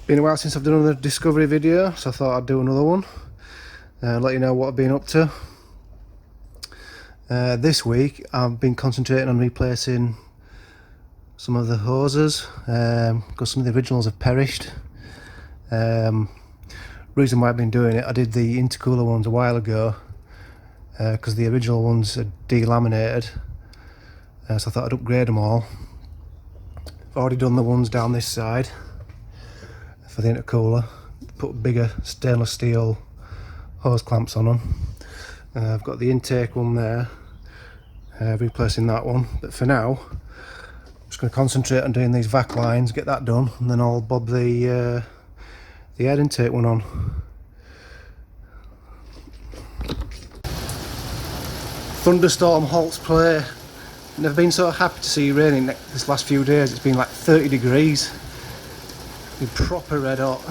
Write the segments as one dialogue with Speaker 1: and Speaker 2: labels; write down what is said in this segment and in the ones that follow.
Speaker 1: Been a while since I've done another discovery video, so I thought I'd do another one. Let you know what I've been up to. This week I've been concentrating on replacing some of the hoses because some of the originals have perished. Reason why I've been doing it, I did the intercooler ones a while ago because the original ones are delaminated, so I thought I'd upgrade them all. I've already done the ones down this side for the intercooler, put bigger stainless steel hose clamps on them. I've got the intake one there, replacing that one, but for now I'm just going to concentrate on doing these vac lines, get that done, and then I'll bob the air intake one on. Thunderstorm halts play. Never been so happy to see raining this last few days. It's been like 30 degrees. Been proper red hot.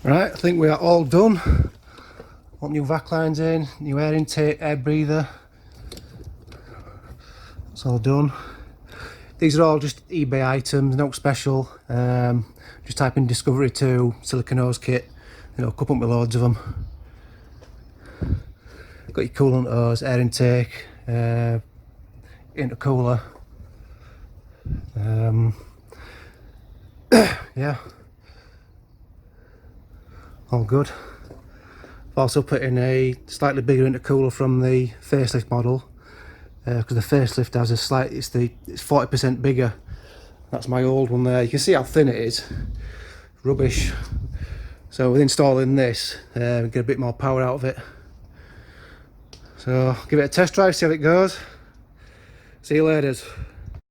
Speaker 1: Right, I think we are all done. Want new vac lines in, new air intake, air breather. It's all done. These are all just eBay items, no special. Just type in Discovery 2 silicone hose kit, you know, couple up with loads of them. Got your coolant hose, air intake, intercooler. Yeah, all good. I've also put in a slightly bigger intercooler from the facelift model, because the facelift has a slight, it's 40% bigger. That's my old one there. You can see how thin it is. Rubbish. So with installing this, get a bit more power out of it. So give it a test drive, see how it goes. See you later.